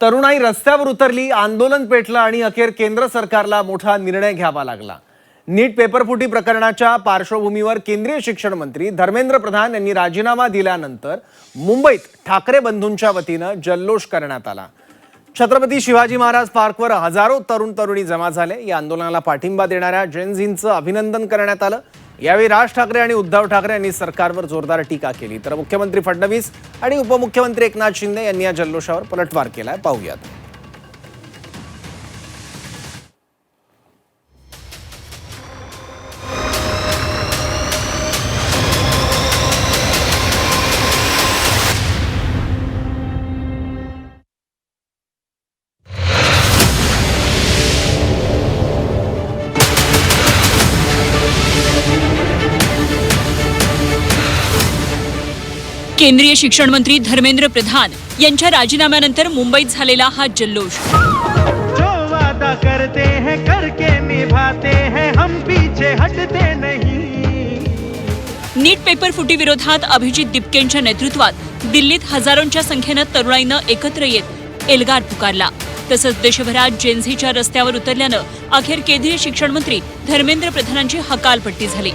तरुणाई रस्त्यावर उतरली, आंदोलन पेटलं आणि अखेर केंद्र सरकारला मोठा निर्णय घ्यावा लागला। नीट पेपरफुटी प्रकरणाच्या पार्श्वभूमीवर केंद्रीय शिक्षण मंत्री धर्मेंद्र प्रधान यांनी राजीनामा दिल्यानंतर मुंबईत ठाकरे बंधूंच्या वतीनं जल्लोष करण्यात आला। छत्रपती शिवाजी महाराज पार्कवर हजारो तरुण तरुणी जमा झाले। या आंदोलनाला पाठिंबा देणाऱ्या जेनझींचं अभिनंदन करण्यात आलं। यावेळी राज ठाकरे आणि उद्धव ठाकरे यांनी सरकारवर जोरदार टीका केली, तर मुख्यमंत्री फडणवीस आणि उपमुख्यमंत्री एकनाथ शिंदे यांनी या जल्लोषावर पलटवार केलाय। पाहूयात। केंद्रीय शिक्षण मंत्री धर्मेंद्र प्रधान यांच्या राजीनाम्यानंतर मुंबईत झालेला हा जल्लोष। जो वादा करते हैं करके निभाते हैं, हम पीछे हटते नहीं। नीट पेपर फुटी विरोधात अभिजित दिपकेंच्या नेतृत्वात दिल्लीत हजारोंच्या संख्येनं तरुणाईनं एकत्र येत एल्गार पुकारला। तसंच देशभरात जेनझीच्या रस्त्यावर उतरल्यानं अखेर केंद्रीय शिक्षण मंत्री धर्मेंद्र प्रधानांची हकालपट्टी झाली।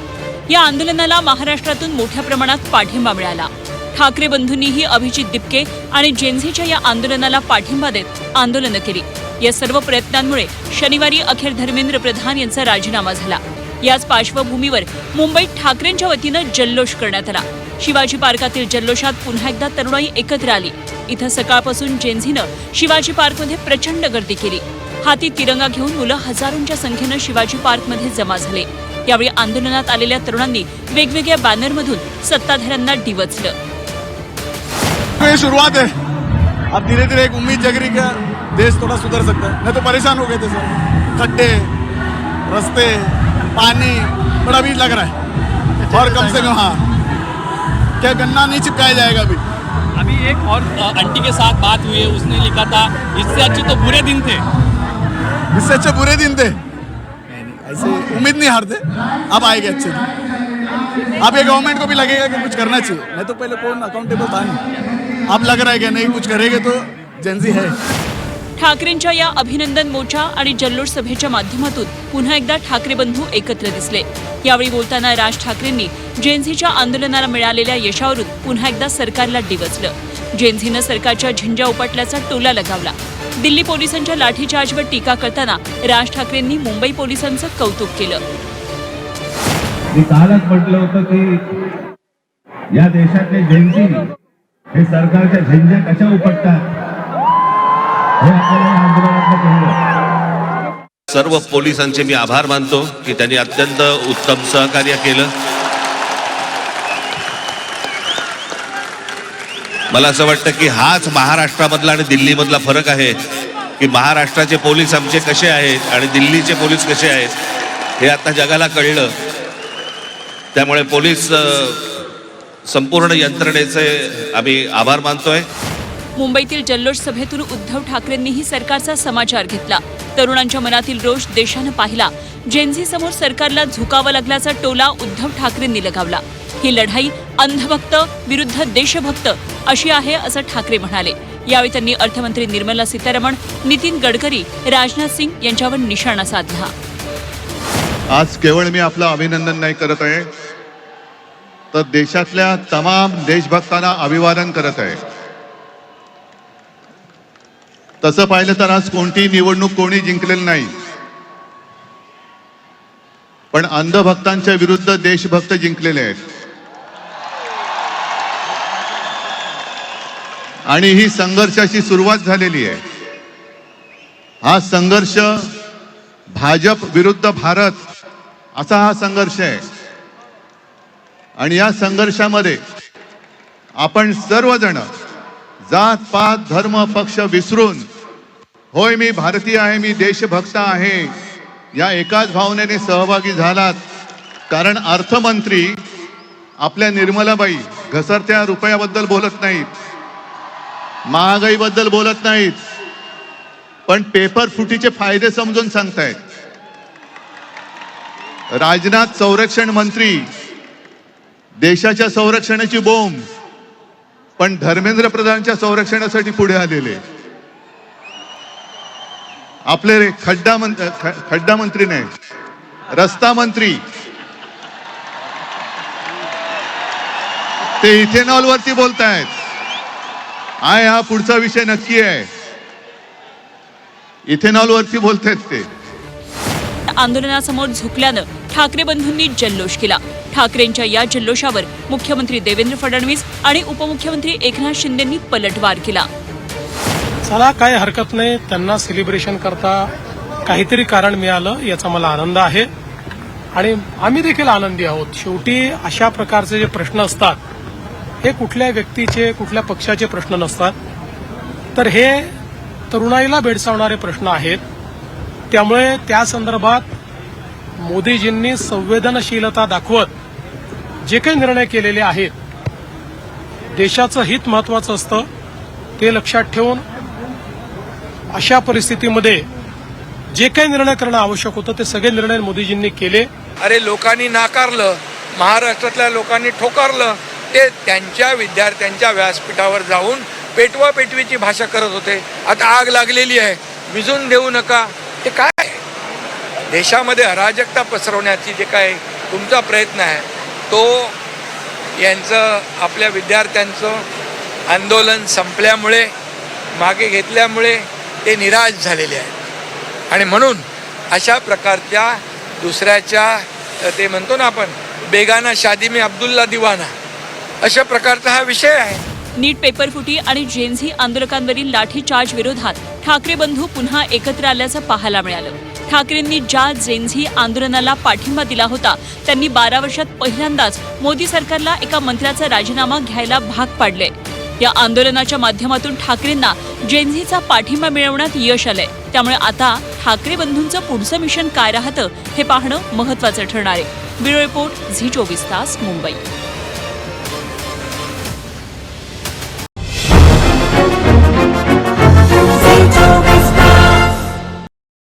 या आंदोलनाला महाराष्ट्रातून मोठ्या प्रमाणात पाठिंबा मिळाला। ठाकरे बंधूंनीही अभिजित दिपके आणि जेनझीच्या या आंदोलनाला पाठिंबा देत आंदोलनं केली। या सर्व प्रयत्नांमुळे शनिवारी अखेर धर्मेंद्र प्रधान यांचा राजीनामा झाला। याच पार्श्वभूमीवर मुंबईत ठाकरेंच्या वतीनं जल्लोष करण्यात आला। शिवाजी पार्कातील जल्लोषात पुन्हा एकदा तरुणाई एकत्र आली। इथं सकाळपासून जेनझीनं शिवाजी पार्कमध्ये प्रचंड गर्दी केली। हाती तिरंगा घेऊन मुलं हजारोंच्या संख्येनं शिवाजी पार्कमध्ये जमा झाले। यावेळी आंदोलनात आलेल्या तरुणांनी वेगवेगळ्या बॅनरमधून सत्ताधाऱ्यांना डिवचलं। ये शुरुआत है, अब धीरे धीरे एक उम्मीद जग रही कि देश थोड़ा सुधर सकता है। नहीं तो परेशान हो गए थे सर, खड्डे, रास्ते, पानी बड़ा भी लग रहा है। और कम से कम हाँ, क्या गन्ना नहीं चिपकाया जाएगा अभी एक और आंटी के साथ बात हुई है, उसने लिखा था इससे अच्छे तो बुरे दिन थे। इससे अच्छे बुरे दिन थे, ऐसे उम्मीद नहीं हारते। अब आएंगे अच्छे दिन। अब ये गवर्नमेंट को भी लगेगा कि कुछ करना चाहिए, नहीं तो पहले कौन अकाउंटेबल था नहीं। अब लग रहा है कि नहीं कुछ करेंगे तो जेनजी है। ठाकरेंच्या या अभिनंदन मोर्चा आणि जल्लोष सभेच्या माध्यमातून पुन्हा एकदा ठाकरे बंधू एकत्र दिसले। यावेळी बोलताना राज ठाकरेंनी जेनझीच्या आंदोलनाला मिळालेल्या यशावरून पुन्हा एकदा सरकारला डिवचलं। जेनझीनं सरकारच्या झिंजा उपटल्याचा टोला लगावला। दिल्ली पोलिसांच्या लाठीचार्जवर टीका करताना राज ठाकरेंनी मुंबई पोलिसांचं कौतुक केलं। मी कालच म्हटलं होतं की या देशातले जेनझी हे सरकारच्या झिंजा कशा उपटतात हे आपल्याला आंदोलनात कळलं। सर्व पोलिसांचे मी आभार मानतो की त्यांनी अत्यंत उत्तम सहकार्य केलं। मला असं वाटतं की हाच महाराष्ट्रामधला आणि दिल्लीमधला फरक आहे की महाराष्ट्राचे पोलीस आमचे कसे आहेत आणि दिल्लीचे पोलीस कसे आहेत हे आता जगाला कळलं। त्यामुळे पोलीस संपूर्ण यंत्रणेचे आम्ही आभार मानतोय। मुंबईतील जल्लोष सभेतून उद्धव ठाकरेंनीही सरकारचा समाचार घेतला। तरुणांच्या मनातील रोष देशानं पाहिला। जेनझी समोर सरकारला झुकावं लागल्याचा टोला उद्धव ठाकरेंनी लगावला। ही लढाई अंधभक्त विरुद्ध देशभक्त अशी आहे असं ठाकरे म्हणाले। यावेळी त्यांनी अर्थमंत्री निर्मला सीतारमण, नितीन गडकरी, राजनाथ सिंग यांच्यावर निशाणा साधला। आज केवळ मी आपलं अभिनंदन नाही करत आहे, तर देशातल्या तमाम देशभक्तांना अभिवादन करत आहे। तसं पाहिलं तर आज कोणती निवडणूक कोणी जिंकलेली नाही, पण अंधभक्तांच्या विरुद्ध देशभक्त जिंकलेले आहेत। आणि ही संघर्षाची सुरुवात झालेली आहे। हा संघर्ष भाजप विरुद्ध भारत असा हा संघर्ष आहे। आणि या संघर्षामध्ये आपण सर्वजण जात पात धर्म पक्ष विसरून, होय मी भारतीय आहे, मी देशभक्त आहे, या एकाच भावनेने सहभागी झालात। कारण अर्थमंत्री आपल्या निर्मलाबाई घसरत्या रुपयाबद्दल बोलत नाहीत, महागाईबद्दल बोलत नाहीत, पण पेपर फुटीचे फायदे समजून सांगतायत। राजनाथ संरक्षण मंत्री देशाच्या संरक्षणाची बोंब, पण धर्मेंद्र प्रधानच्या संरक्षणासाठी पुढे आलेले। आपले खड्डा मंत्री नाही, रस्ता मंत्री ते इथेनॉल वरती बोलतायत. हा पुढचा विषय नक्की आहे. इथेनॉल वरती बोलतायत ते. आंदोलनासमोर झुकल्यानं ठाकरे बंधूंनी जल्लोष केला. ठाकरेंच्या या जल्लोषावर मुख्यमंत्री देवेंद्र फडणवीस आणि उपमुख्यमंत्री एकनाथ शिंदेंनी पलटवार केला. चला, काही हरकत नाही. त्यांना सेलिब्रेशन करता काहीतरी कारण मिळालं याचा मला आनंद आहे आणि आम्ही देखील आनंदी आहोत. शेवटी अशा प्रकारचे जे प्रश्न असतात हे कुठल्या व्यक्तीचे, कुठल्या पक्षाचे प्रश्न नसतात, तर हे तरुणाईला भेडसावणारे प्रश्न आहेत. त्यामुळे त्या संदर्भात मोदीजींनी संवेदनशीलता दाखवत जे काही निर्णय केलेले आहेत, देशाचं हित महत्वाचं असतं ते लक्षात ठेवून अशा परिस्थितीमध्ये जे काही निर्णय करणं आवश्यक होतं ते सगळे निर्णय मोदीजींनी केले. अरे लोकांनी नाकारलं, महाराष्ट्रातल्या लोकांनी ठोकारलं, ते त्यांच्या विद्यार्थ्यांच्या व्यासपीठावर जाऊन पेटवा पेटवीची भाषा करत होते. आता आग लागलेली आहे, विझून देऊ नका. ते काय देशामध्ये अराजकता पसरवण्याची जे काय तुमचा प्रयत्न आहे तो यांचं आपल्या विद्यार्थ्यांचं आंदोलन संपल्यामुळे, मागे घेतल्यामुळे ते निराश झालेले आहेत आणि म्हणून अशा प्रकारच्या दुसऱ्याच्या ते म्हणतो ना आपण बेगाना शादी में अब्दुल्ला दिवाना अशा प्रकारचा हा विषय आहे. नीट पेपरफुटी आणि जेनझी आंदोलकांवरील लाठीचार्ज विरोधात ठाकरे बंधू पुन्हा एकत्र आल्याचं पाहायला मिळालं. ठाकरेंनी ज्या जेनझी आंदोलनाला पाठिंबा दिला होता त्यांनी 12 वर्षात पहिल्यांदाच मोदी सरकारला एका मंत्र्याचा राजीनामा घ्यायला भाग पाडले. या आंदोलनाच्या माध्यमातून ठाकरेंना जेनझीचा पाठिंबा मिळवण्यात यश आलंय. त्यामुळे आता ठाकरे बंधूंचं पुढचं मिशन काय राहतं हे पाहणं महत्त्वाचं ठरणार आहे. ब्युरो रिपोर्ट, झी 24 तास, मुंबई.